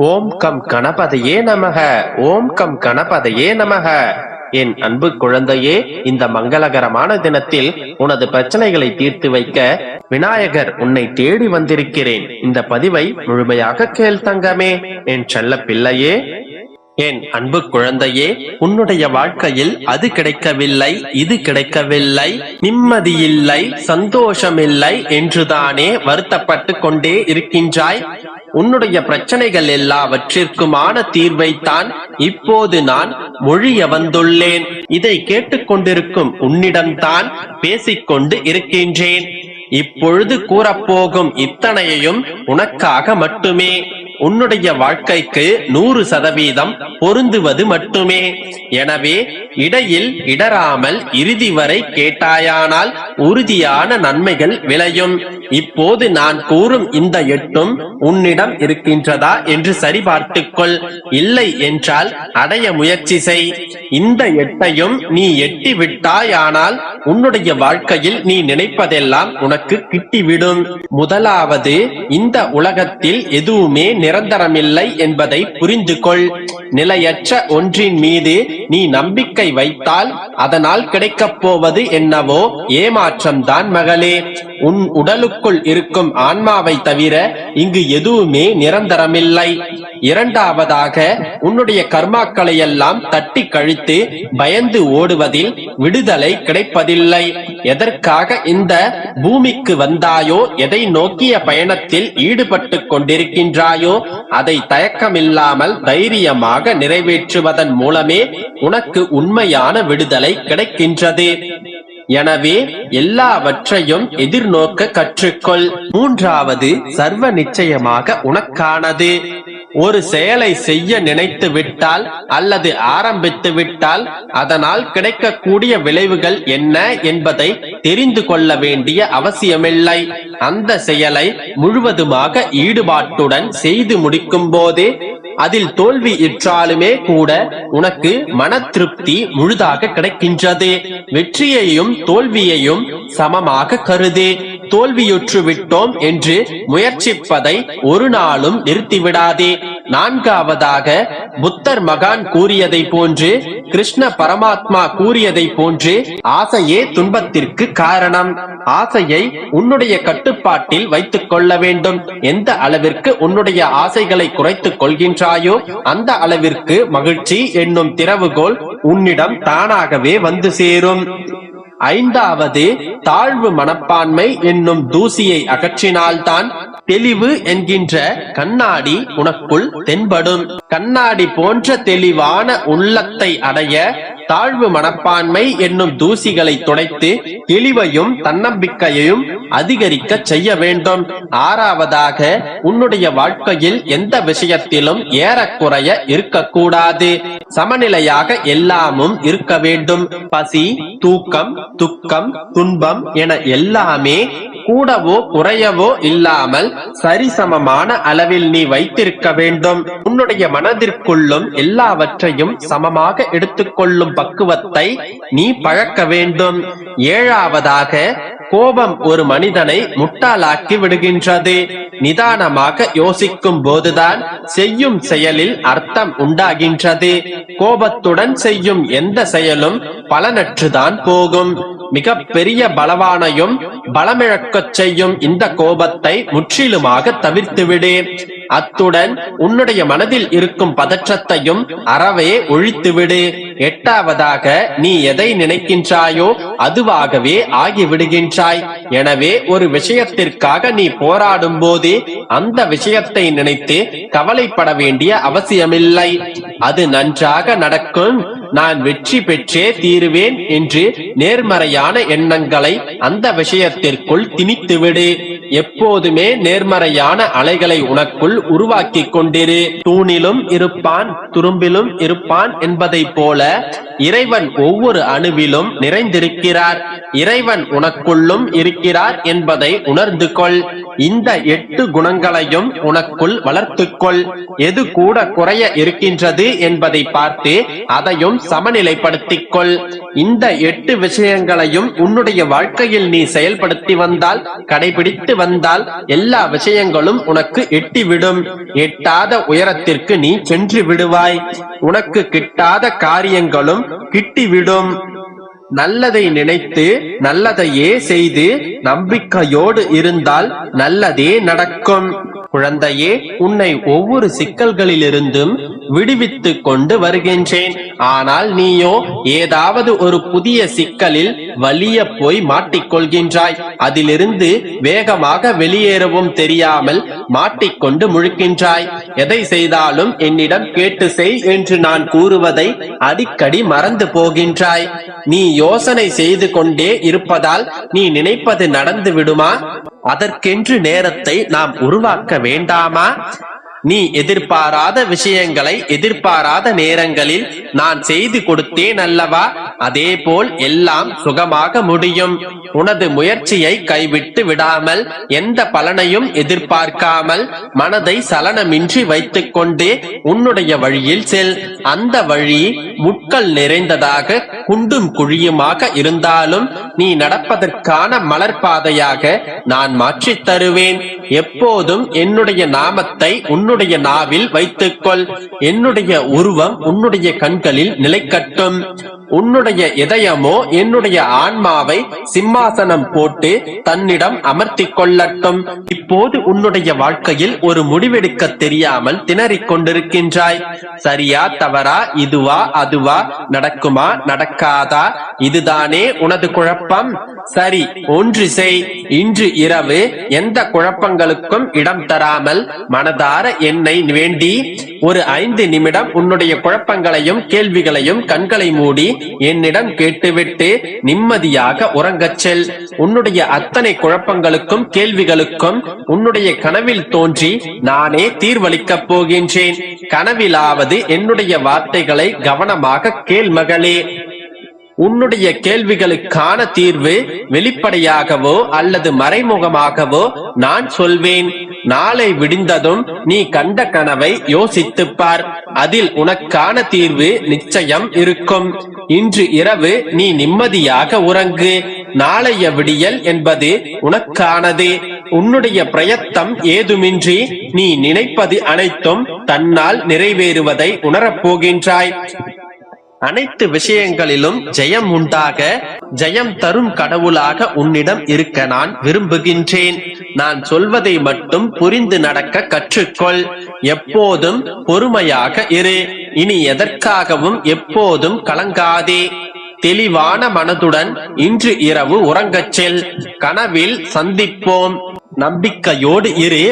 ஓம் come கணபதையே நமக. ஓம் come கணபதையே நமக. என் அன்பு குழந்தையே, இந்த மங்களகரமான தினத்தில் உனது பிரச்சனைகளை தீர்த்து வைக்க விநாயகர் உன்னை தேடி வந்திருக்கிறேன். இந்த பதிவை முழுமையாக கேள் தங்கமே. என் செல்ல பிள்ளையே, என் அன்பு குழந்தையே, உன்னுடைய வாழ்க்கையில் அது கிடைக்கவில்லை, இது கிடைக்கவில்லை, நிம்மதியில்லை, சந்தோஷமில்லை என்றுதானே வருத்தப்பட்டு கொண்டே இருக்கின்றாய். உன்னுடைய பிரச்சனைகள் எல்லாவற்றிற்குமான தீர்வைத்தான் இப்போது நான் மொழிய வந்துள்ளேன். இதை கேட்டுக்கொண்டிருக்கும் உன்னிடம்தான் பேசிக்கொண்டு இருக்கின்றேன். இப்பொழுது கூறப்போகும் இத்தனையையும் உனக்காக மட்டுமே. உன்னுடைய வாழ்க்கைக்கு 100% பொருந்துவது மட்டுமே. எனவே இடையில் இடராமல் இறுதி வரை கேட்டாயானால் உறுதியான நன்மைகள் விளையும். இப்போது நான் கூறும் இந்த 8ம் உன்னிடம் இருக்கின்றதா என்று சரிபார்த்துக்கொள். இல்லை என்றால் அடைய முயற்சி செய். இந்த 8ஐயும் நீ எட்டி விட்டாயானால் உன்னுடைய வாழ்க்கையில் நீ நினைப்பதெல்லாம் உனக்கு கிட்டிவிடும். முதலாவது, இந்த உலகத்தில் எதுவுமே நிரந்தரமில்லை என்பதை புரிந்து கொள். நிலையற்ற ஒன்றின் மீது நீ நம்பிக்கை வைத்தால் அதனால் கிடைக்கப் போவது என்னவோ ஏமாற்றம்தான் மகளே. உன் உடலுக்குள் இருக்கும் ஆன்மாவை தவிர இங்கு எதுவுமே நிரந்தரமில்லை. இரண்டாவதாக, உன்னுடைய கர்மாக்களை எல்லாம் தட்டி கழித்து பயந்து ஓடுவதில் விடுதலை கிடைப்பதில்லை. எதற்காக இந்த பூமிக்கு வந்தாயோ, எதை நோக்கிய பயணத்தில் ஈடுபட்டு கொண்டிருக்கின்றாயோ அதை தயக்கமில்லாமல் தைரியமாக நிறைவேற்றுவதன் மூலமே உனக்கு உண்மையான விடுதலை கிடைக்கின்றது. எனவே எல்லாவற்றையும் எதிர்நோக்க கற்றுக்கொள். மூன்றாவது, சர்வ நிச்சயமாக உனக்கானது. ஒரு செயலை செய்ய நினைத்து விட்டால் அல்லது ஆரம்பித்து விட்டால் அதனால் கிடைக்கக்கூடிய விளைவுகள் என்ன என்பதை தெரிந்து கொள்ள வேண்டிய அவசியமில்லை. அந்த செயலை முழுவதுமாக ஈடுபாட்டுடன் செய்து முடிக்கும் போதே அதில் தோல்வி இற்றாலுமே கூட உனக்கு மன திருப்தி முழுதாக கிடைக்கின்றது. வெற்றியையும் தோல்வியையும் சமமாக கருது. தோல்வியுற்று விட்டோம் என்று முயற்சிப்பதை ஒரு நாளும் நிறுத்திவிடாதே. நான்காவதாக, புத்தர் மகான் கூறியதை போன்று, கிருஷ்ண பரமாத்மா கூறியதை போன்று, ஆசையே துன்பத்திற்கு காரணம். ஆசையை உன்னுடைய கட்டுப்பாட்டில் வைத்துக் கொள்ள வேண்டும். எந்த அளவிற்கு உன்னுடைய ஆசைகளை குறைத்துக் கொள்கின்றாயோ அந்த அளவிற்கு மகிழ்ச்சி என்னும் திறவுகோல் உன்னிடம் தானாகவே வந்து சேரும். ஐந்தாவது, தாழ்வு மனப்பான்மை என்னும் தூசியை அகற்றினால்தான் தெளிவு என்கின்ற கண்ணாடி உனக்குள் தென்படும். கண்ணாடி போன்ற தெளிவான உள்ளத்தை அடைய தாழ்வு மனப்பான்மை என்னும் தூசிகளை துடைத்து தெளிவையும் தன்னம்பிக்கையையும் அதிகரிக்க செய்ய வேண்டும். ஆறாவதாக, உன்னுடைய வாழ்க்கையில் எந்த விஷயத்திலும் ஏறக்குறைய இருக்கக்கூடாது. சமநிலையாக எல்லாமும் இருக்க வேண்டும். பசி, தூக்கம், துக்கம், துன்பம் என எல்லாமே கூடவோ குறையவோ இல்லாமல் சரிசமமான அளவில் நீ வைத்திருக்க வேண்டும். உன்னுடைய மனதிற்குள்ளும் எல்லாவற்றையும் சமமாக எடுத்துக்கொள்ளும் பக்குவத்தை நீ பழக்க வேண்டும். ஏழாவதாக, கோபம் ஒரு மனிதனை முட்டாளாக்கி விடுகின்றது. நிதானமாக யோசிக்கும் போதுதான் செய்யும் செயலில் அர்த்தம் உண்டாகின்றது. கோபத்துடன் செய்யும் எந்த செயலும் பலனற்றுதான் போகும். மிக பெரிய பலவானையும் பலமிழக்கச் செய்யும் இந்த கோபத்தை முற்றிலுமாக தவிர்த்துவிடு. அத்துடன் உன்னுடைய மனதில் இருக்கும் பதற்றத்தையும் அறவே ஒழித்துவிடு. எட்டாவதாக, நீ எதை நினைக்கின்றாயோ அதுவாகவே ஆகிவிடுகின்றாய். எனவே ஒரு விஷயத்திற்காக நீ போராடும் போது அந்த விஷயத்தை நினைத்து கவலைப்பட வேண்டிய அவசியமில்லை. அது நன்றாக நடக்கும், நான் வெற்றி பெற்றே தீருவேன் என்று நேர்மறையான எண்ணங்களை அந்த விஷயத்திற்குள் திணித்துவிடு. எப்போதுமே நேர்மறையான அலைகளை உனக்குள் உருவாக்கி கொண்டிரு. தூணிலும் இருப்பான், துரும்பிலும் இருப்பான் என்பதை போல இறைவன் ஒவ்வொரு அணுவிலும் நிறைந்திருக்கிறார். இறைவன் உனக்குள்ளும் இருக்கிறார் என்பதை உணர்ந்து கொள். இந்த 8 குணங்களையும் உனக்குள் வளர்த்துக்கொள். எது கூட குறைய இருக்கின்றது என்பதை பார்த்து அதையும் சமநிலைப்படுத்திக் கொள். இந்த 8 விஷயங்களையும் உன்னுடைய வாழ்க்கையில் நீ செயல்படுத்தி வந்தால், கடைபிடித்து வந்தால் எல்லா விஷயங்களும் உனக்கு எட்டிவிடும். எட்டாத உயரத்திற்கு நீ சென்று விடுவாய். உனக்கு கிட்டாத காரியங்களும் கிட்டிவிடும். நல்லதை நினைத்து நல்லதையே செய்து நம்பிக்கையோடு இருந்தால் நல்லதே நடக்கும். குழந்தையே, உன்னை ஒவ்வொரு சிக்கல்களிலிருந்தும் விடுவித்துக் கொண்டு வருகின்றேன். ஆனால் நீயோ ஏதாவது ஒரு புதிய சிக்கலில் வலிய போய் மாட்டிக்கொள்கின்றாய். அதிலிருந்து வேகமாக வெளியேறவும் தெரியாமல் மாட்டிக்கொண்டு முழிக்கின்றாய். எதை செய்தாலும் என்னிடம் கேட்டு செய் என்று நான் கூறுவதை அடிக்கடி மறந்து போகின்றாய். நீ யோசனை செய்து கொண்டே இருப்பதால் நீ நினைப்பது நடந்து விடுமா? அதற்கென்று நேரத்தை நாம் உருவாக்க வேண்டாமா? நீ எதிர்பாராத விஷயங்களை எதிர்பாராத நேரங்களில் நான் செய்து கொடுத்தேன் அல்லவா? அதேபோல் எல்லாம் சுகமாக முடியும். உனது முயற்சியை கைவிட்டு விடாமல், எந்த பலனையும் எதிர்பார்க்காமல், மனதை சலனமின்றி வைத்துக் கொண்டே உன்னுடைய வழியில் செல். அந்த வழி முட்கள் நிறைந்ததாக குண்டும் குழியுமாக இருந்தாலும் நீ நடப்பதற்கான மலர்பாதையாக நான் மாற்றித் தருவேன். எப்போதும் என்னுடைய நாமத்தை உன்னுடைய நாவில் வைத்துக்கொள். என்னுடைய உருவம் உன்னுடைய கண்களில் நிலைக்கட்டும். உன்னுடைய இதயமோ என்னுடைய ஆன்மாவை சிம்மாசனம் போட்டு தன்னிடம் அமர்த்திக் கொள்ளட்டும். இப்போது உன்னுடைய வாழ்க்கையில் ஒரு முடிவெடுக்க தெரியாமல் திணறிக் கொண்டிருக்கின்றாய். சரியா தவறா, இதுவா அதுவா, நடக்குமா நடக்காதா, இதுதானே உனது குழப்பம்? சரி, ஒன்று செய். இன்று இரவு எந்த குழப்பங்களுக்கும் இடம் தராமல் மனதார என்னை வேண்டி ஒரு 5 நிமிடம் உன்னுடைய குழப்பங்களையும் கேள்விகளையும் கண்களை மூடி என்னிடம் கேட்டுவிட்டு நிம்மதியாக உறங்கச் செல். உன்னுடைய அத்தனை குழப்பங்களுக்கும் கேள்விகளுக்கும் உன்னுடைய கனவில் தோன்றி நானே தீர்வளிக்கப் போகின்றேன். கனவிலாவது என்னுடைய வார்த்தைகளை கவனமாக கேள் மகளே. உன்னுடைய கேள்விகளுக்கான தீர்வு வெளிப்படையாகவோ அல்லது மறைமுகமாகவோ நான் சொல்வேன். நாளை விடிந்ததும் நீ கண்ட கனவை யோசித்துப் பார். அதில் உனக்கான தீர்வு நிச்சயம் இருக்கும். இன்று இரவு நீ நிம்மதியாக உறங்கு. நாளைய விடியல் என்பது உனக்கானது. உன்னுடைய பிரயத்தம் ஏதுமின்றி நீ நினைப்பது அனைத்தும் தன்னால் நிறைவேறுவதை உணரப்போகின்றாய். அனைத்து விஷயங்களிலும் ஜெயம் உண்டாக, ஜெயம் தரும் கடவுளாக உன்னிடம் இருக்க நான் விரும்புகின்றேன். நான் சொல்வதை மட்டும் புரிந்து நடக்க கற்றுக்கொள். எப்போதும் பொறுமையாக இரு. இனி எதற்காகவும் எப்போதும் கலங்காதே. தெளிவான மனதுடன் இன்று இரவு உறங்கச் செல். கனவில் சந்திப்போம். நம்பிக்கையோடு இரு.